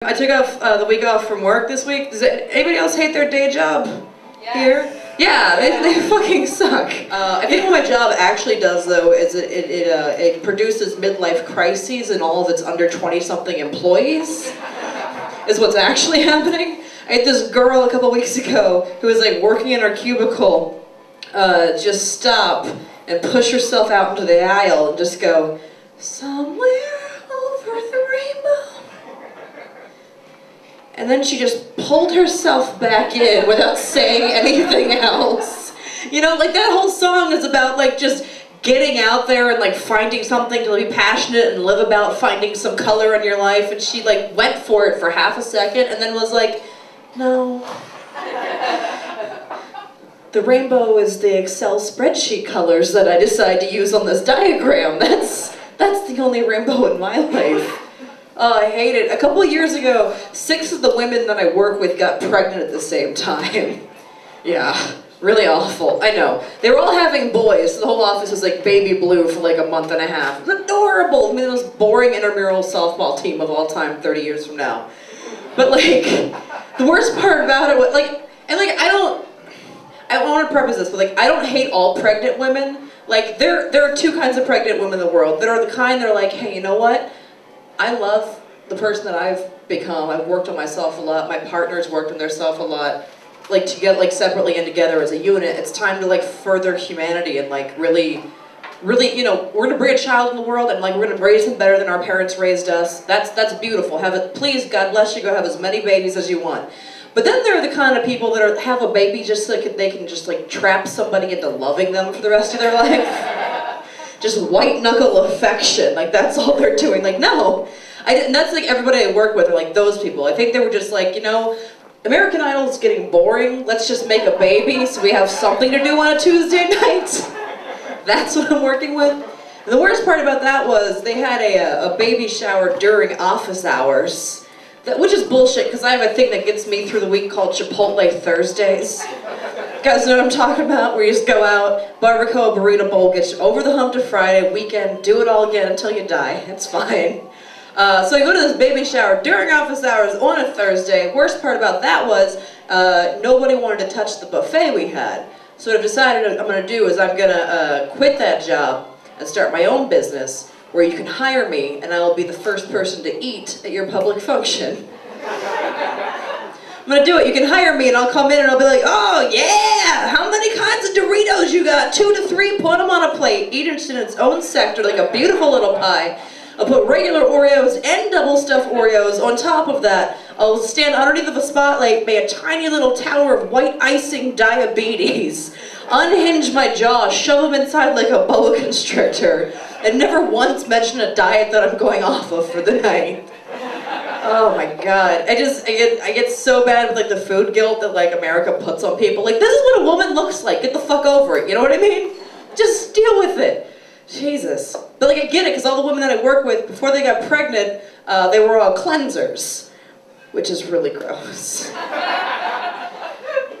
I took off the week off from work this week. Does anybody else hate their day job here? Yeah, they fucking suck. I think what my job actually does, though, is it produces midlife crises in all of its under 20-something employees. Is what's actually happening. I had this girl a couple weeks ago who was like working in her cubicle, just stop and push herself out into the aisle and just go, "Somewhere over the rainbow." And then she just pulled herself back in without saying anything else. You know, like that whole song is about like just getting out there and like finding something to be passionate and live about, finding some color in your life. And she like went for it for half a second and then was like, "No. The rainbow is the Excel spreadsheet colors that I decide to use on this diagram. That's the only rainbow in my life." Oh, I hate it. A couple of years ago, 6 of the women that I work with got pregnant at the same time. Yeah, really awful. I know. They were all having boys, so the whole office was like baby blue for like a month and a half. It was adorable. I mean, the most boring intramural softball team of all time 30 years from now. But like, the worst part about it was like, and like I want to preface this, but like, I don't hate all pregnant women. Like, there are 2 kinds of pregnant women in the world. There are the kind that are like, hey, you know what? I love the person that I've become. I've worked on myself a lot. My partner's worked on themselves a lot. Like, to get like separately and together as a unit, it's time to like further humanity and like really, you know, we're gonna bring a child in the world and like we're gonna raise them better than our parents raised us. That's beautiful. Have it, please, God bless you. Go have as many babies as you want. But then there are the kind of people that have a baby just so they can just like trap somebody into loving them for the rest of their life. Just white knuckle affection, like that's all they're doing. Like, no, and that's like everybody I work with are like those people. I think they were just like, you know, American Idol is getting boring. Let's just make a baby so we have something to do on a Tuesday night. That's what I'm working with. And the worst part about that was they had a baby shower during office hours, which is bullshit because I have a thing that gets me through the week called Chipotle Thursdays. You guys know what I'm talking about? Where you just go out, barbacoa burrito bowl, get you over the hump to Friday, weekend, do it all again until you die. It's fine. So I go to this baby shower during office hours on a Thursday. Worst part about that was nobody wanted to touch the buffet we had. So what I've decided I'm going to do is I'm going to quit that job and start my own business where you can hire me and I will be the first person to eat at your public function. I'm gonna do it. You can hire me and I'll come in and I'll be like, "Oh yeah, how many kinds of Doritos you got? 2 to 3, put them on a plate. Each in its own sector like a beautiful little pie. I'll put regular Oreos and double stuffed Oreos on top of that. I'll stand underneath of a spotlight, make a tiny little tower of white icing diabetes. Unhinge my jaw, shove them inside like a boa constrictor, and never once mention a diet that I'm going off of for the night." Oh my god, I get so bad with like the food guilt that like America puts on people. Like, this is what a woman looks like, get the fuck over it, you know what I mean? Just deal with it. Jesus. But like I get it, because all the women that I work with, before they got pregnant, they were all cleansers, which is really gross.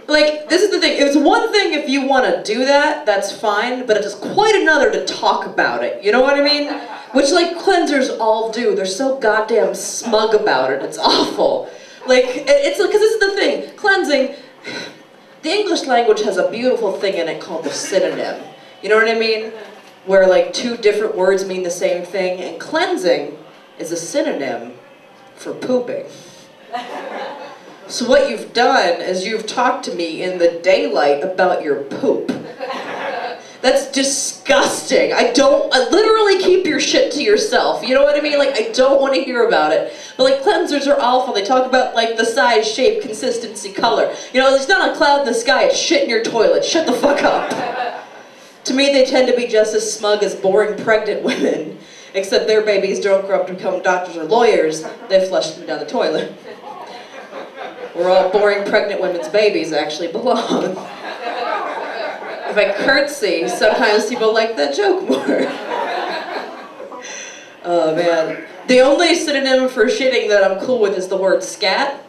Like, this is the thing, it's one thing if you want to do that, that's fine, but it's quite another to talk about it, you know what I mean? Which, like, cleansers all do. They're so goddamn smug about it, it's awful. Like, it's like, because this is the thing, cleansing, the English language has a beautiful thing in it called the synonym, you know what I mean? Where, like, 2 different words mean the same thing, and cleansing is a synonym for pooping. So what you've done is you've talked to me in the daylight about your poop. That's disgusting. I literally keep your shit to yourself. You know what I mean? Like, I don't want to hear about it. But like, cleansers are awful. They talk about like the size, shape, consistency, color. You know, it's not a cloud in the sky, it's shit in your toilet. Shut the fuck up. To me, they tend to be just as smug as boring pregnant women. Except their babies don't grow up to become doctors or lawyers. They flush them down the toilet. Where all boring pregnant women's babies actually belong. If I curtsy, sometimes people like that joke more. Oh man. The only synonym for shitting that I'm cool with is the word scat.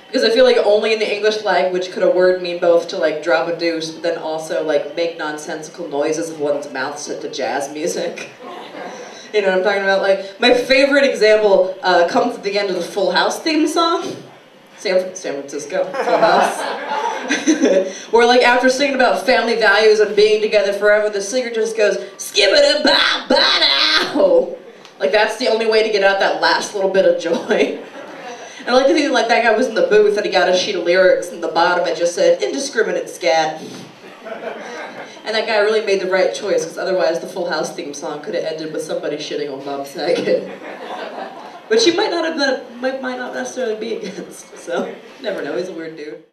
Because I feel like only in the English language could a word mean both to like drop a deuce, but then also like make nonsensical noises with one's mouth set to jazz music. You know what I'm talking about? Like, my favorite example comes at the end of the Full House theme song. San Francisco, Full House. Where, like, after singing about family values and being together forever, the singer just goes, skip-it-a-ba-ba-now! Like, that's the only way to get out that last little bit of joy. And I like to think like that guy was in the booth and he got a sheet of lyrics and the bottom it just said, indiscriminate scat. And that guy really made the right choice, because otherwise the Full House theme song could have ended with somebody shitting on Bob Saget. Which he might not necessarily be against, so never know, he's a weird dude.